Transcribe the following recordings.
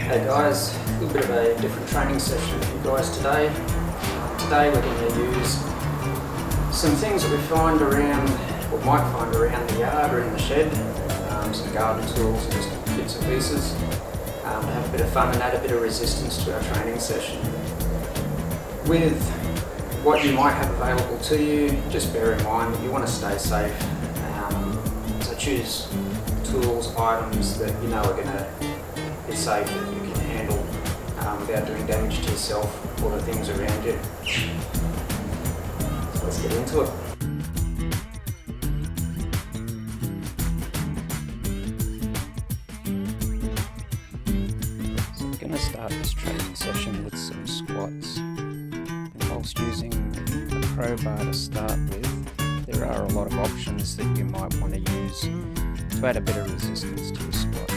Hey guys, a little bit of a different training session for you guys today. Today we're going to use some things that we find around, or might find around the yard or in the shed, some garden tools and just bits and pieces, to have a bit of fun and add a bit of resistance to our training session. With what you might have available to you, just bear in mind that you want to stay safe, so choose tools, items that you know are going to be safe, that you can handle without doing damage to yourself or the things around you. So let's get into it. So I'm going to start this training session with some squats. And whilst using a crowbar to start with, there are a lot of options that you might want to use to add a bit of resistance to your squats.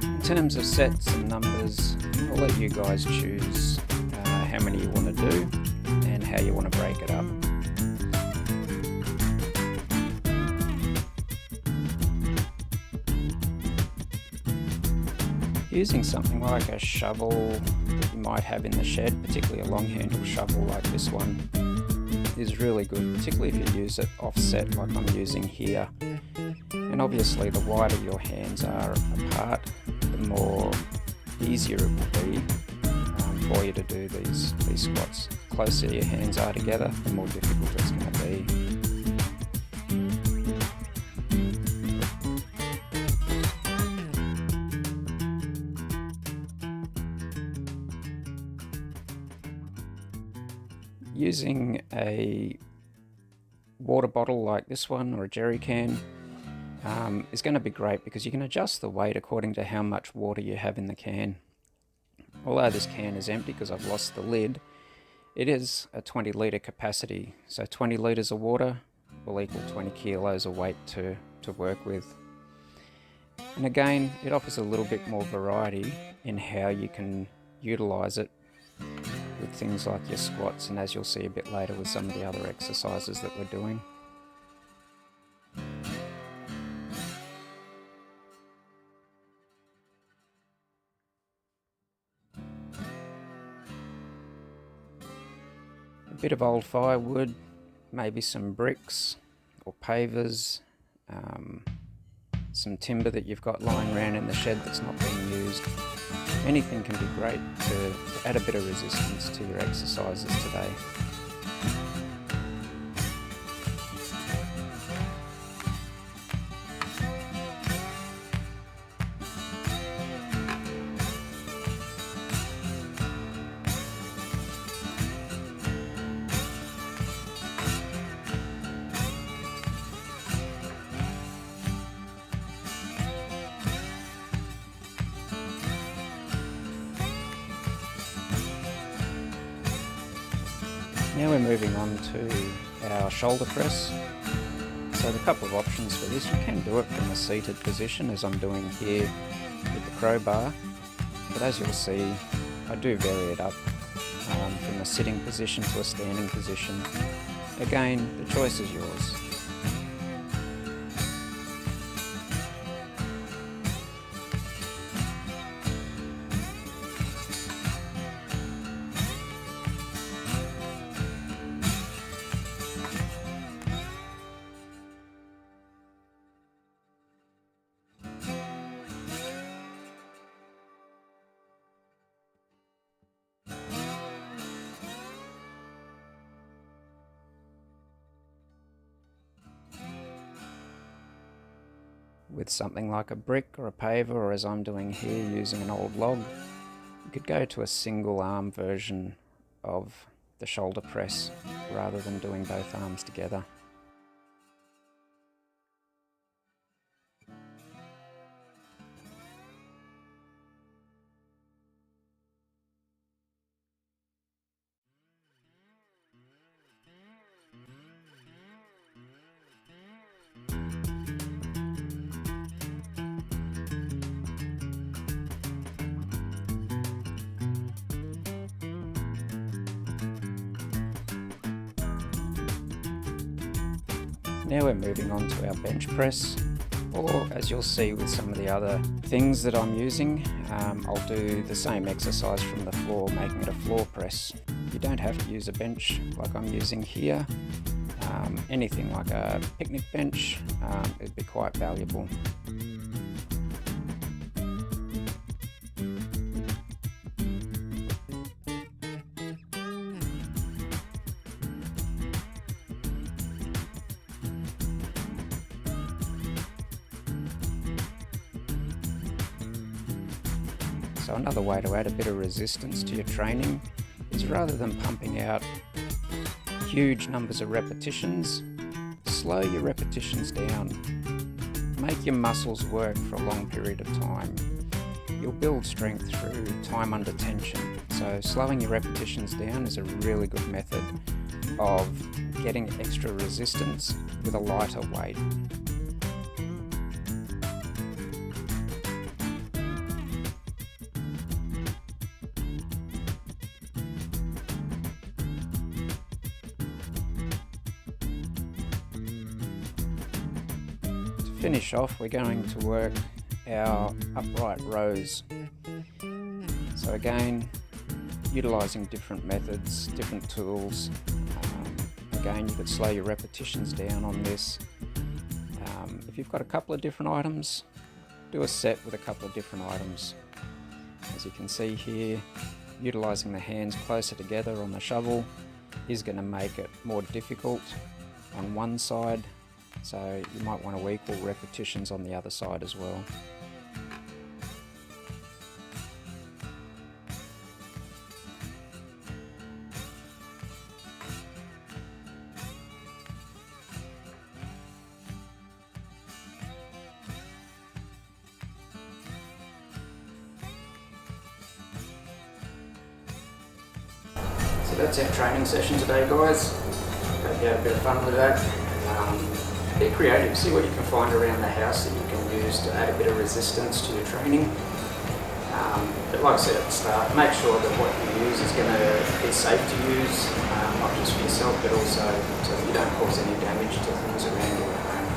In terms of sets and numbers, I'll let you guys choose how many you want to do and how you want to break it up. Using something like a shovel that you might have in the shed, particularly a long handle shovel like this one, is really good, particularly if you use it offset like I'm using here. And obviously the wider your hands are apart, the more easier it will be for you to do these squats. The closer your hands are together, the more difficult it's going to be. Using a water bottle like this one or a jerry can is going to be great because you can adjust the weight according to how much water you have in the can. Although this can is empty because I've lost the lid, it is a 20 litre capacity, so 20 litres of water will equal 20 kilos of weight to work with. And again, it offers a little bit more variety in how you can utilise it with things like your squats, and as you'll see a bit later with some of the other exercises that we're doing. A bit of old firewood, maybe some bricks or pavers, some timber that you've got lying around in the shed that's not being used. Anything can be great to add a bit of resistance to your exercises today. Now we're moving on to our shoulder press. So there are a couple of options for this. You can do it from a seated position as I'm doing here with the crowbar, but as you'll see I do vary it up from a sitting position to a standing position. Again, the choice is yours. With something like a brick or a paver, or as I'm doing here using an old log, you could go to a single arm version of the shoulder press rather than doing both arms together. Now we're moving on to our bench press. Or as you'll see with some of the other things that I'm using, I'll do the same exercise from the floor, making it a floor press. You don't have to use a bench like I'm using here. Anything like a picnic bench would be quite valuable. So another way to add a bit of resistance to your training is, rather than pumping out huge numbers of repetitions, slow your repetitions down. Make your muscles work for a long period of time. You'll build strength through time under tension. So slowing your repetitions down is a really good method of getting extra resistance with a lighter weight. To finish off, we're going to work our upright rows. So again, utilising different methods, different tools. Again, you could slow your repetitions down on this. If you've got a couple of different items, do a set with a couple of different items. As you can see here, utilising the hands closer together on the shovel is going to make it more difficult on one side, so you might want to equal repetitions on the other side as well. So that's our training session today, guys. Hope you had a bit of fun with that. Be creative, see what you can find around the house that you can use to add a bit of resistance to your training. But like I said at the start, make sure that what you use is going to be safe to use, not just for yourself, but also so you don't cause any damage to things around you at home.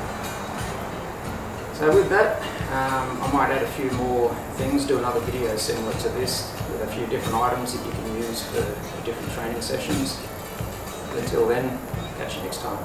So with that, I might add a few more things, do another video similar to this with a few different items that you can use for different training sessions. But until then, catch you next time.